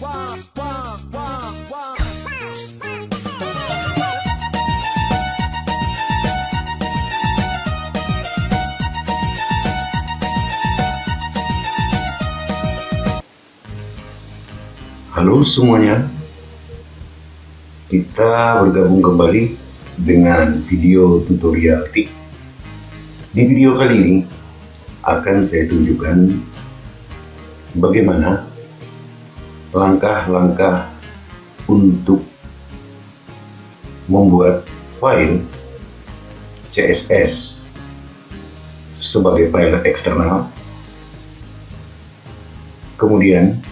Halo semuanya, kita bergabung kembali dengan video tutorial TIK. Di video kali ini akan saya tunjukkan bagaimana langkah-langkah untuk membuat file CSS sebagai file eksternal. Kemudian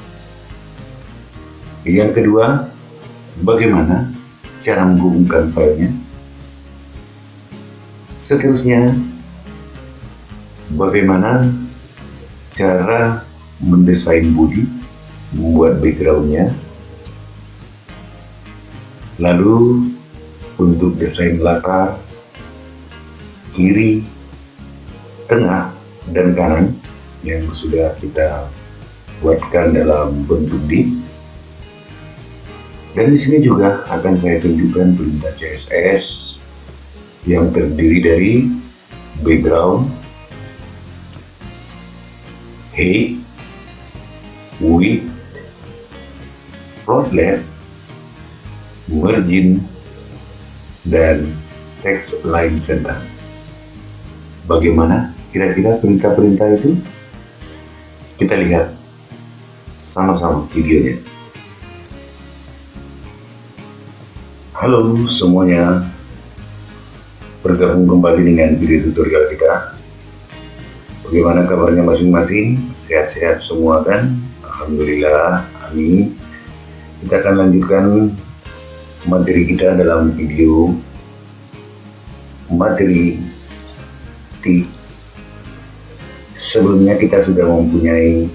yang kedua, bagaimana cara menghubungkan filenya. Seterusnya, bagaimana cara mendesain body, membuat backgroundnya. Lalu untuk desain latar, kiri, tengah, dan kanan yang sudah kita buatkan dalam bentuk div. Dan di sini juga akan saya tunjukkan perintah CSS yang terdiri dari background, height, width, float left, margin, dan text line center. Bagaimana kira-kira perintah-perintah itu? Kita lihat sama-sama videonya. Halo semuanya, bergabung kembali dengan video tutorial kita. Bagaimana kabarnya masing-masing? Sehat-sehat semua kan? Alhamdulillah, amin. Kita akan lanjutkan materi kita dalam video materi TIK. Sebelumnya kita sudah mempunyai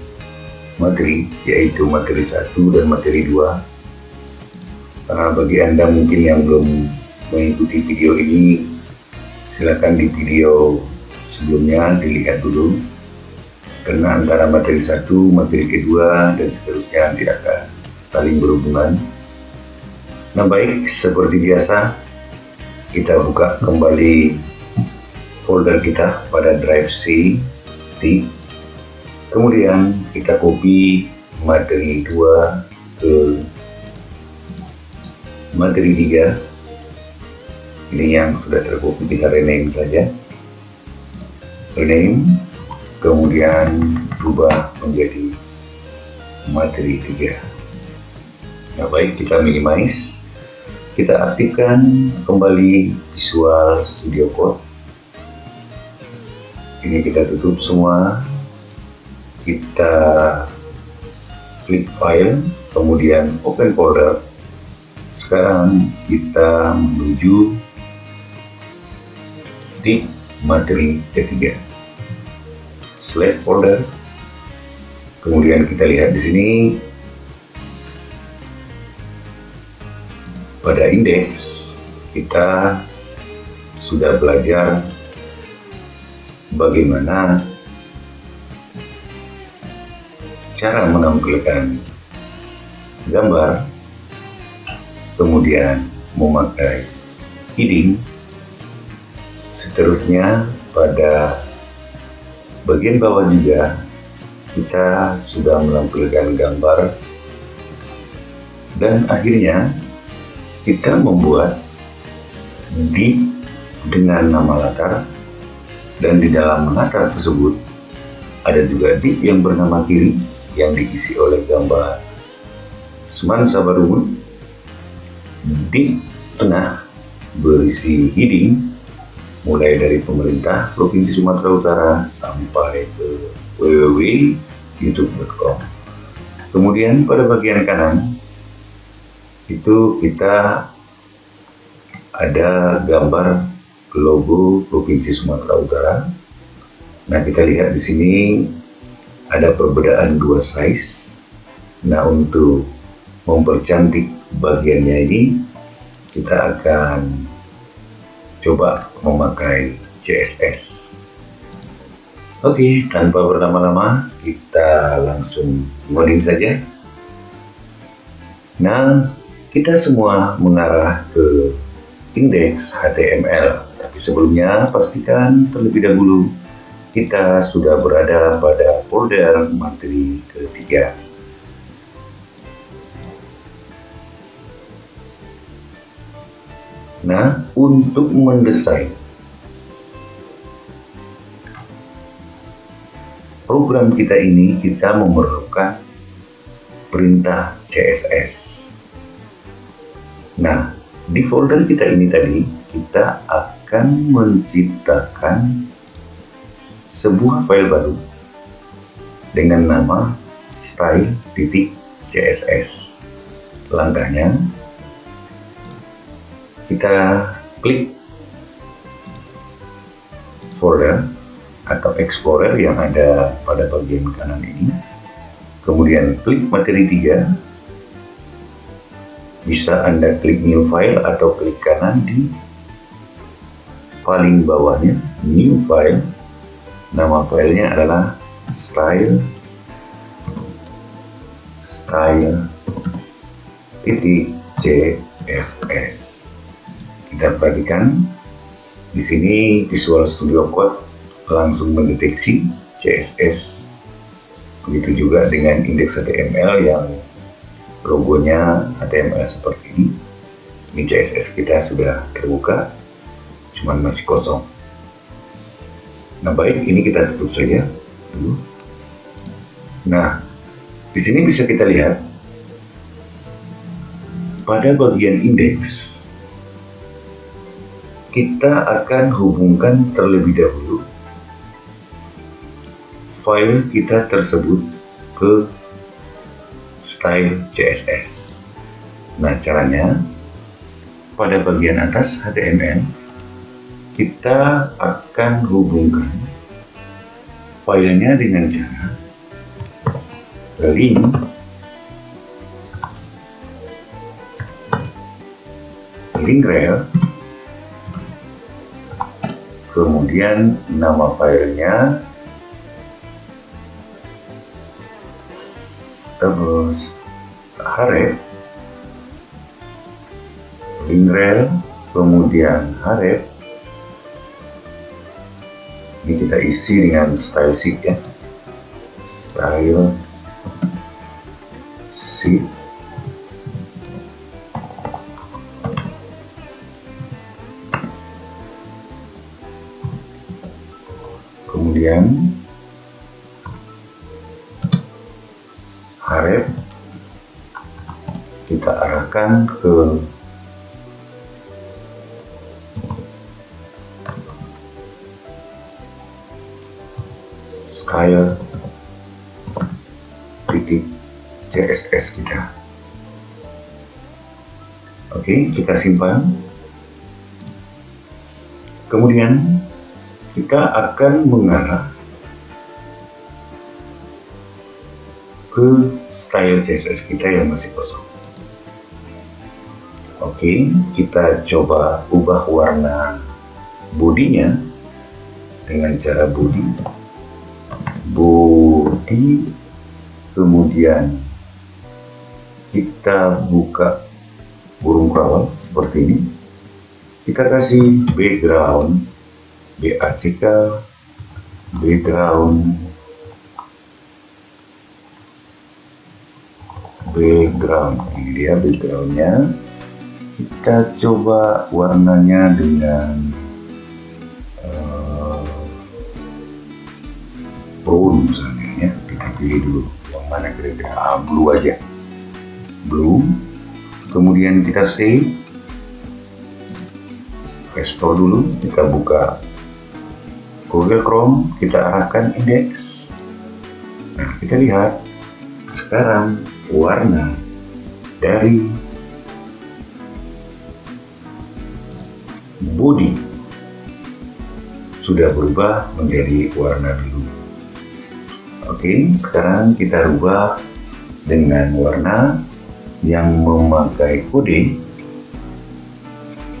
materi, yaitu materi 1 dan materi 2. Bagi Anda mungkin yang belum mengikuti video ini, silakan di video sebelumnya dilihat dulu, karena antara materi 1, materi kedua, dan seterusnya tidak akan saling berhubungan. Nah baik, seperti biasa, kita buka kembali folder kita pada drive C, TIK. Kemudian kita copy materi 2 ke materi 3. Ini yang sudah tercopy, kita rename saja, rename, kemudian berubah menjadi materi 3. Nah baik, kita minimize, kita aktifkan kembali Visual Studio Code. Ini kita tutup semua, kita klik file, kemudian open folder. Sekarang kita menuju di materi ketiga, select folder. Kemudian kita lihat di sini pada indeks kita sudah belajar bagaimana cara menampilkan gambar, kemudian memakai heading. Seterusnya pada bagian bawah juga kita sudah menampilkan gambar, dan akhirnya kita membuat div dengan nama latar, dan di dalam latar tersebut ada juga div yang bernama kiri yang diisi oleh gambar semansa baru. Di tengah berisi heading mulai dari pemerintah Provinsi Sumatera Utara sampai ke www.youtube.com. Kemudian pada bagian kanan itu kita ada gambar logo Provinsi Sumatera Utara. Nah kita lihat di sini ada perbedaan 2 size. Nah untuk mempercantik bagiannya ini, kita akan coba memakai CSS. Oke, tanpa berlama-lama kita langsung ngoding saja. Nah, kita semua mengarah ke indeks HTML. Tapi sebelumnya, pastikan terlebih dahulu kita sudah berada pada folder materi ketiga. Nah, untuk mendesain program kita ini, kita memerlukan perintah CSS. Nah, di folder kita ini tadi, kita akan menciptakan sebuah file baru dengan nama style.css. Langkahnya, kita klik folder atau explorer yang ada pada bagian kanan ini, kemudian klik materi 3, bisa Anda klik new file atau klik kanan di paling bawahnya new file. Nama filenya adalah style.css. Kita perhatikan di sini Visual Studio Code langsung mendeteksi CSS. Begitu juga dengan indeks HTML yang logonya HTML seperti ini. Ini CSS kita sudah terbuka, cuman masih kosong. Nah, baik, ini kita tutup saja dulu. Nah, di sini bisa kita lihat pada bagian indeks kita akan hubungkan terlebih dahulu file kita tersebut ke style CSS. Nah, caranya pada bagian atas HTML kita akan hubungkan filenya dengan cara link rel, kemudian nama filenya terus href, link rel, kemudian href. Ini kita isi dengan style sheet ya, style sheet. Kemudian href kita arahkan ke style.css kita. Oke, kita simpan. Kemudian kita akan mengarah ke style CSS kita yang masih kosong. Oke, kita coba ubah warna bodinya dengan cara body, kemudian kita buka burung kawal seperti ini. Kita kasih background, background. Ini dia backgroundnya. Kita coba warnanya dengan brown misalnya ya. Kita pilih dulu yang mana kira-kira, blue aja, blue. Kemudian kita save, restore dulu. Kita buka Google Chrome, kita arahkan indeks. Nah, kita lihat sekarang warna dari body sudah berubah menjadi warna biru. Oke, sekarang kita rubah dengan warna yang memakai kode.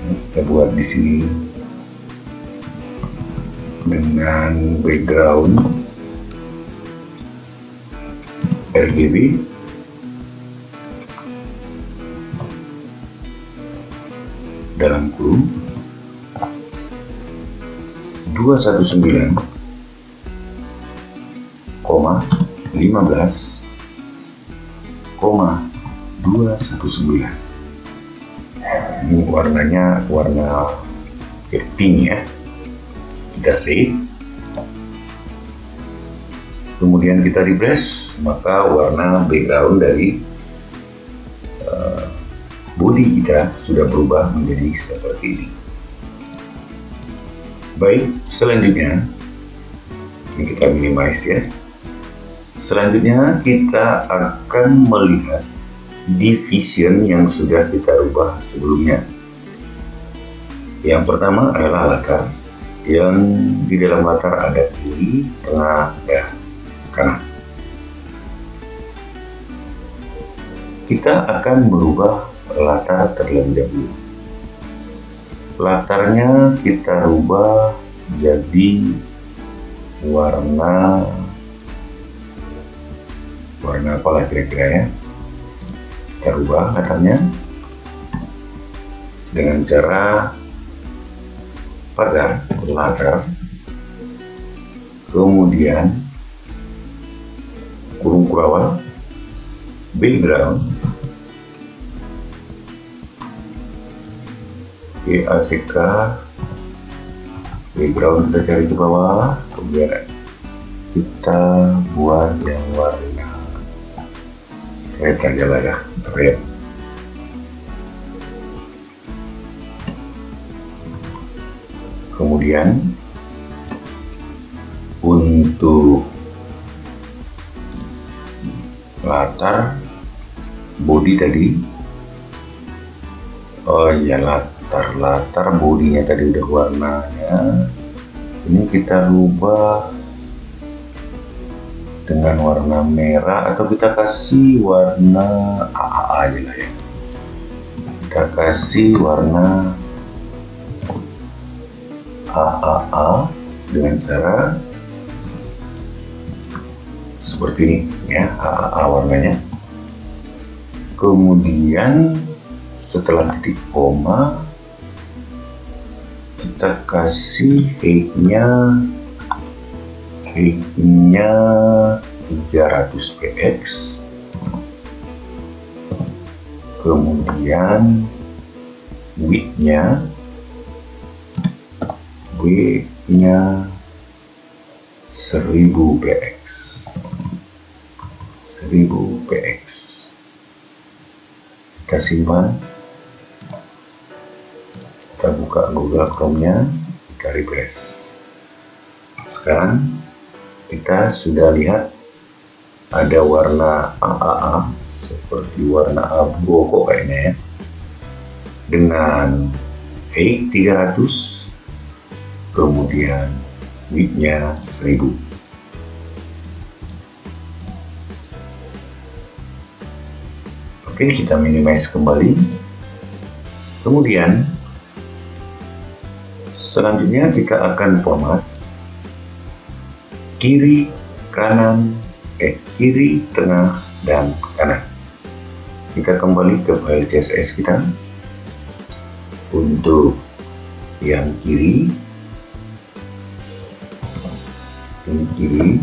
Kita buat di sini dengan background RGB. dalam kurung 219,15 219. Ini warnanya warna pink ya. Kita save, kemudian kita refresh, maka warna background dari body kita sudah berubah menjadi seperti ini. Baik, selanjutnya ini kita minimize ya. Selanjutnya kita akan melihat division yang sudah kita rubah sebelumnya. Yang pertama adalah latar, yang di dalam latar ada kiri, tengah, dan kanan. Kita akan merubah latar terlebih dahulu. Latarnya kita rubah jadi warna apalah kira-kira ya. Kita rubah latarnya dengan cara pagar latar, kemudian kurung kurawal, background, BACK, background kita cari ke bawah, kemudian kita buat yang warna red aja lah ya, red. Kemudian untuk latar body tadi, oh iya, latar bodinya tadi udah warnanya, ini kita rubah dengan warna merah, atau kita kasih warna AAA aja lah ya. Kita kasih warna AAA dengan cara seperti ini ya, AAA warnanya. Kemudian setelah titik koma kita kasih height-nya 300 px, kemudian width-nya 1000 px. Kita simpan, kita buka Google Chrome-nya, kita refresh. Sekarang kita sudah lihat ada warna AAA seperti warna abu kok kayaknya ya, dengan height 300, kemudian width-nya 1000. Oke, kita minimize kembali. Kemudian selanjutnya kita akan format kiri, kanan, kiri, tengah, dan kanan. Kita kembali ke file CSS kita. Untuk yang kiri, ini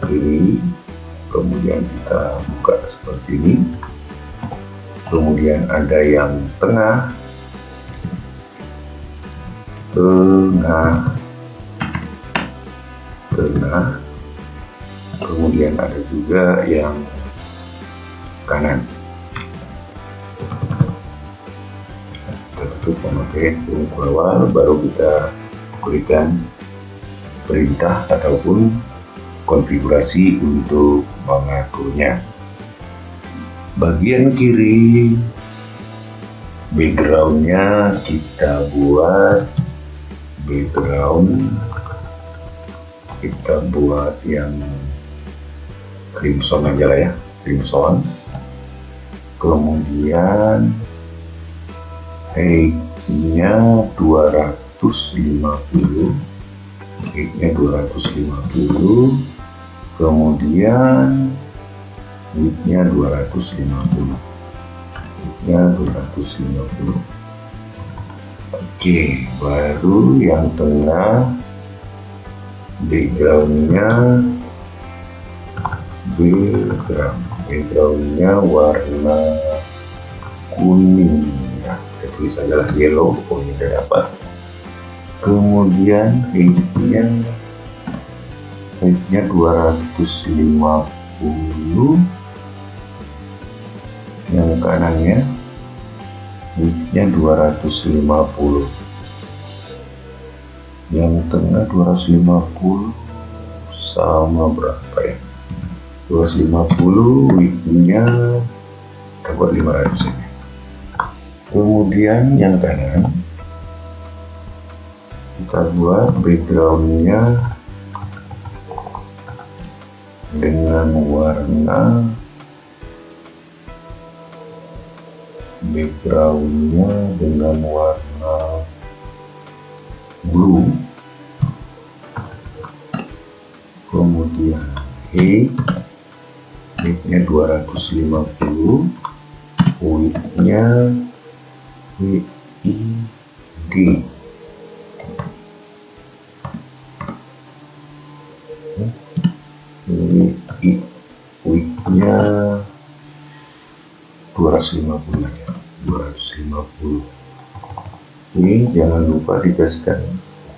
kiri, kemudian kita buka seperti ini. Kemudian ada yang tengah, kemudian ada juga yang kanan. Kita tutup memakai kurung kurawal, baru kita berikan perintah ataupun konfigurasi untuk mengaturnya. Bagian kiri backgroundnya kita buat yang crimson aja lah ya, crimson. Kemudian height-nya 250, kemudian width-nya 250. Oke, baru yang tengah backgroundnya warna kuning ya, kita tulis adalah yellow. Oh, ini sudah dapat. Kemudian height-nya 250, yang kanannya height-nya 250, yang tengah 250 sama berapa ya, 250, width-nya kita buat 500 ini. Kemudian yang kanan kita buat backgroundnya dengan warna blue. Kemudian height-nya 250, width-nya WID. Width-nya 250 aja, 250. Ini jangan lupa dikasihkan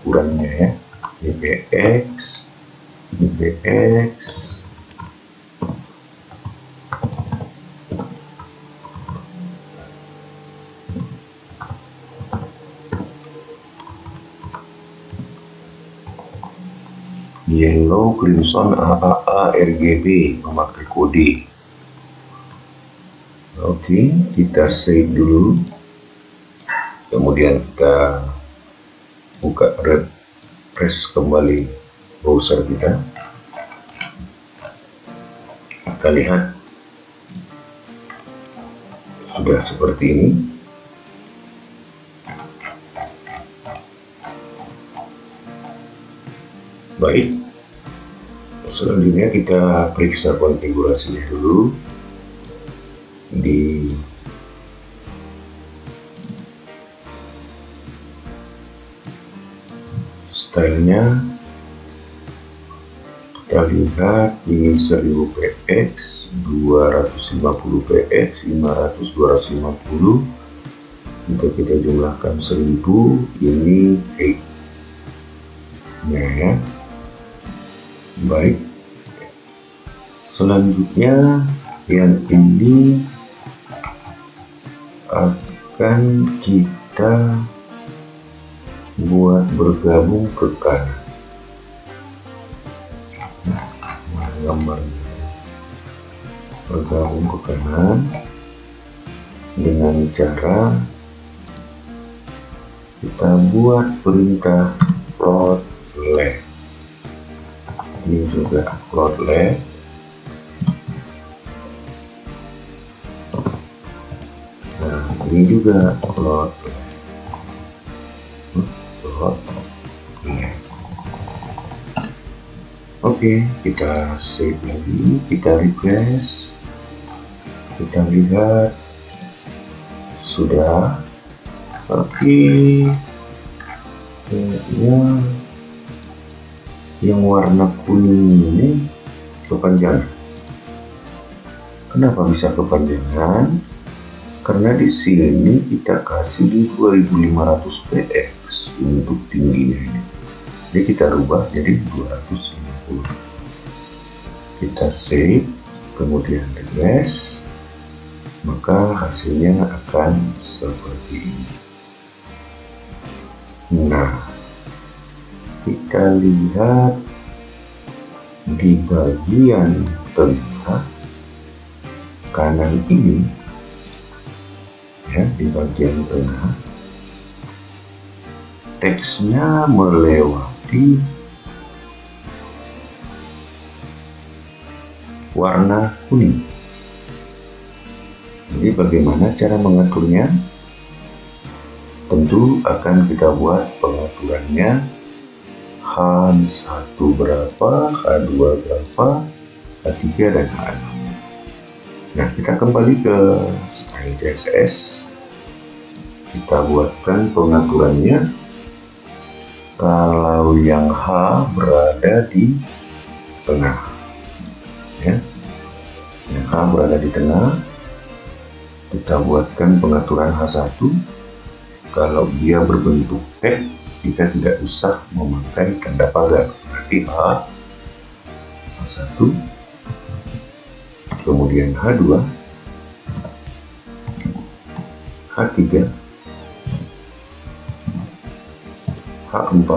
ukurannya ya, dpx. Yellow, crimson, AAA, RGB memakai kode. Oke, kita save dulu. Kemudian kita buka refresh kembali browser kita. Kita lihat sudah seperti ini. Baik, selanjutnya kita periksa konfigurasinya dulu. Di stylenya kita lihat ini 1000 px, 250 px, 500, 250. Untuk kita jumlahkan 1000, ini height-nya ya. Baik, selanjutnya yang ini akan kita buat bergabung ke kanan. Gambarnya bergabung ke kanan dengan cara kita buat perintah plot left. Ini juga plot left. Nah, ini juga plot left. Oke, kita save lagi, kita refresh, kita lihat sudah. Oke, yang warna kuning ini kepanjangan. Kenapa bisa kepanjangan? Karena di sini kita kasih di 2500 px untuk tingginya ini. Jadi kita rubah jadi 250. Kita save, kemudian refresh, maka hasilnya akan seperti ini. Nah, kita lihat di bagian tengah kanan ini ya, di bagian tengah teksnya melewati warna kuning. Jadi bagaimana cara mengaturnya? Tentu akan kita buat pengaturannya H1 berapa, H2 berapa, H3 dan H6. Nah, kita kembali ke style CSS. kita buatkan pengaturannya. Kalau yang H berada di tengah, ya, yang H berada di tengah, kita buatkan pengaturan H1. Kalau dia berbentuk teks, kita tidak usah memakai tanda pagar, berarti H1, kemudian H2, H3, H4,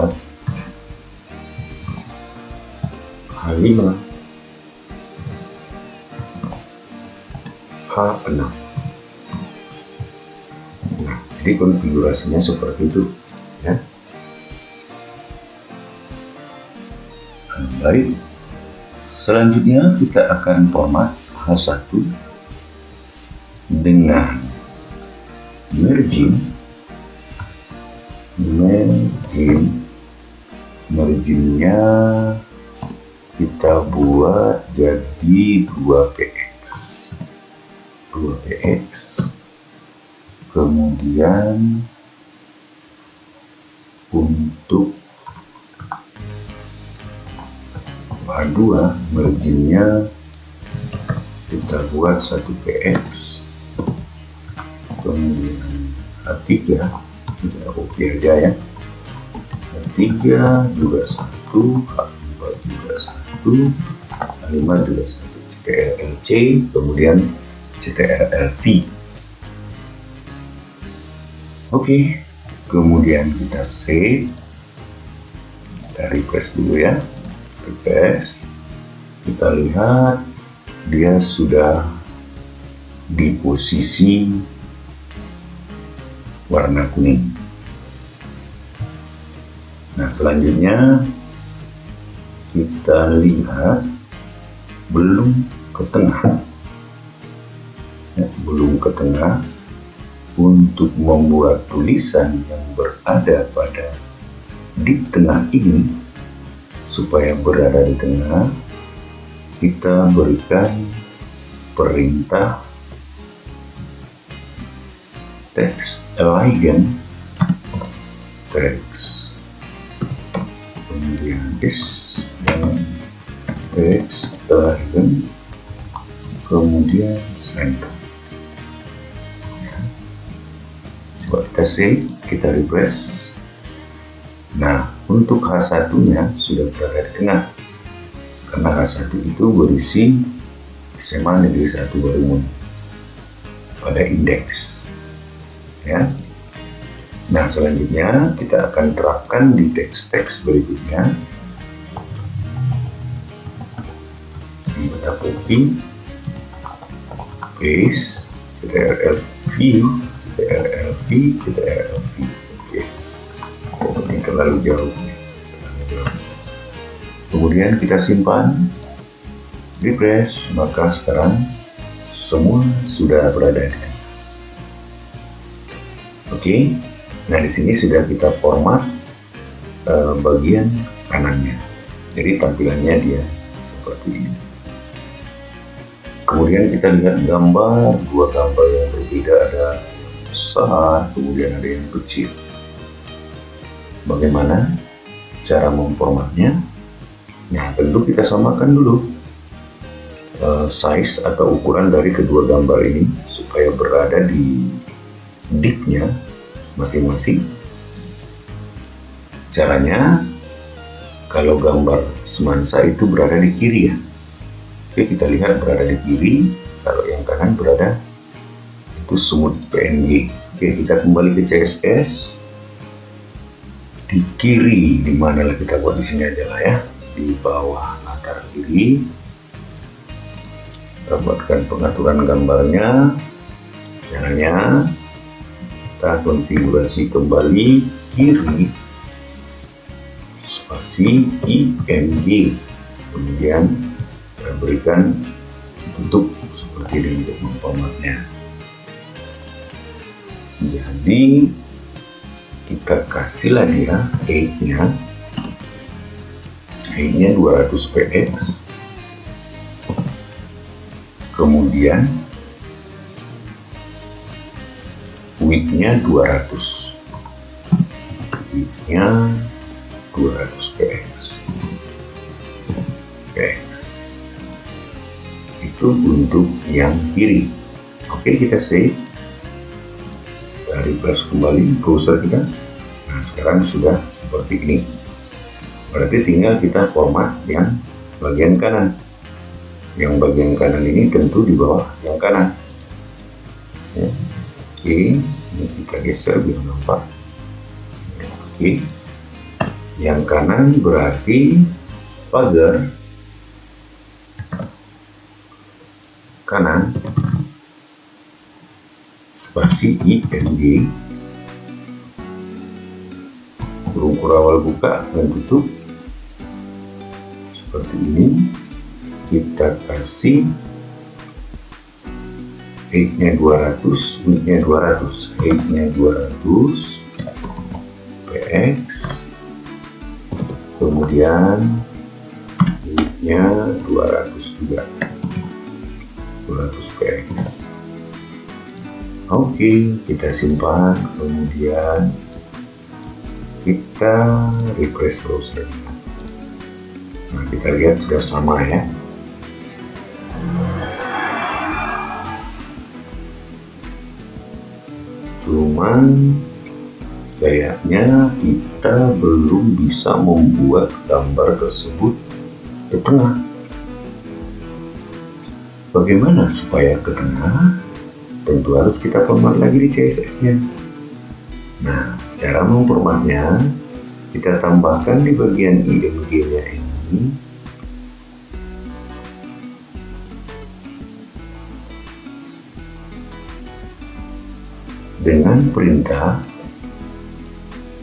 H5, H6. Nah, jadi konfigurasinya seperti itu, ya. Baik, selanjutnya kita akan format H1 dengan marginnya kita buat jadi 2px, kemudian untuk H2 marginnya kita buat 1px, kemudian H3 kita copy aja, ya, H3 juga 1, H4 juga 1, H5 juga 1, CTRL-C, kemudian CTRL-V. Oke, kemudian kita save, kita refresh dulu, ya, refresh. Kita lihat dia sudah di posisi warna kuning. Nah, selanjutnya kita lihat belum ke tengah, ya, belum ke tengah. Untuk membuat tulisan yang berada pada di tengah ini, supaya berada di tengah, kita berikan perintah text align, text, kemudian this, dan text align, kemudian center. Coba kita save, kita refresh. Nah, untuk H1 nya sudah berada di tengah, karena H1 itu berisi SMA Negeri 1 Waringin pada indeks, ya. Nah, selanjutnya kita akan terapkan di teks-teks berikutnya. Ini kita copy, paste, CTRL-V, CTRL-V, CTRL-V. Oke, ini terlalu jauh. Kemudian kita simpan, refresh, maka sekarang semua sudah berada di tengah. Oke, nah di sini sudah kita format bagian kanannya, jadi tampilannya dia seperti ini. Kemudian kita lihat gambar, dua gambar yang berbeda, ada yang besar, kemudian ada yang kecil. Bagaimana cara memformatnya? Nah, tentu kita samakan dulu size atau ukuran dari kedua gambar ini supaya berada di div-nya masing-masing. Caranya, kalau gambar semansa itu berada di kiri, ya. Oke, kita lihat berada di kiri. Kalau yang kanan berada itu smooth PNG. Oke, kita kembali ke CSS. Di kiri, di mana lah kita buat di sini aja lah, ya. Di bawah latar kiri. Kita buatkan pengaturan gambarnya. Caranya, kita konfigurasi kembali kiri, spasi IMG, kemudian kita berikan bentuk seperti ini untuk memformatnya. Jadi kita kasihlah dia height-nya 200px, width-nya 200. Width-nya 200 px. Itu untuk yang kiri. Oke, kita save. Kita refresh kembali browser kita. Nah, sekarang sudah seperti ini. Berarti tinggal kita format yang bagian kanan. Yang bagian kanan ini tentu di bawah yang kanan. Ya. Oke, ini kita geser biar nampak. Oke, yang kanan berarti pagar kanan spasi ING, kurung kurawal buka dan tutup seperti ini. Kita kasih height-nya 200, width-nya 200, height-nya 200 px, kemudian width-nya 200 juga, 200 px. Oke, kita simpan, kemudian kita refresh browser. Nah, kita lihat sudah sama ya. Cuman kayaknya kita belum bisa membuat gambar tersebut ke tengah. Bagaimana supaya ke tengah? Tentu harus kita format lagi di CSS-nya. Nah, cara memformatnya kita tambahkan di bagian IMG-nya ini dengan perintah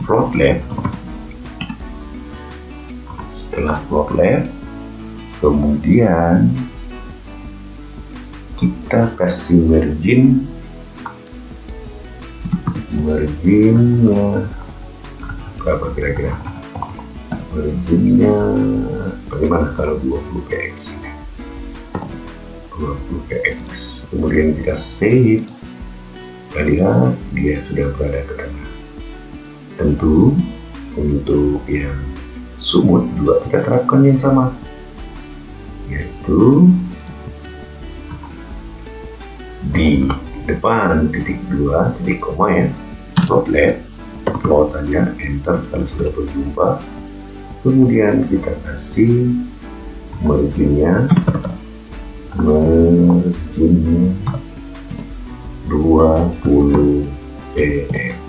float left. Setelah float left, kemudian kita kasih marginnya berapa kira-kira? Marginnya bagaimana kalau 20 px? 20 px. Kemudian kita save. Kita lihat dia sudah berada ke tengah. Tentu untuk yang sumut juga kita terapkan yang sama, yaitu di depan titik 2 titik koma ya, float left, float aja, enter kalau sudah berjumpa. Kemudian kita kasih marginnya 20 px.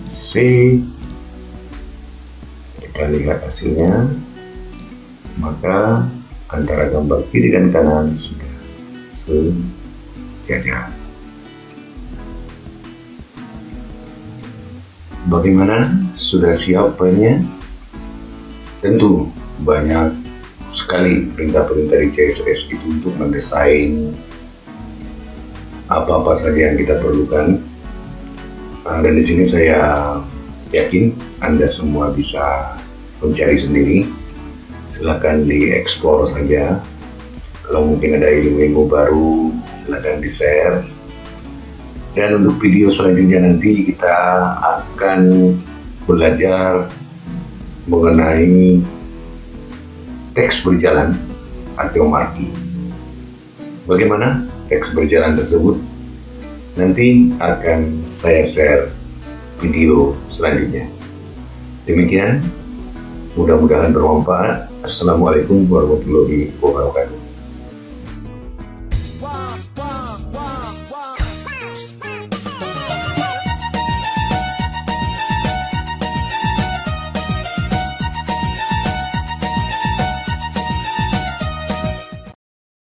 Save. Kita lihat hasilnya. Maka antara gambar kiri dan kanan sudah sejajar. Bagaimana? Sudah siap filenya? Tentu banyak sekali perintah-perintah di CSS itu untuk mendesain apa-apa saja yang kita perlukan. Dan di sini saya yakin Anda semua bisa mencari sendiri. Silahkan dieksplor saja. Kalau mungkin ada ilmu-ilmu baru, silahkan di-share. Dan untuk video selanjutnya nanti kita akan belajar mengenai teks berjalan atau marquee. Bagaimana teks berjalan tersebut? Nanti akan saya share video selanjutnya. Demikian, mudah-mudahan bermanfaat. Assalamualaikum warahmatullahi wabarakatuh.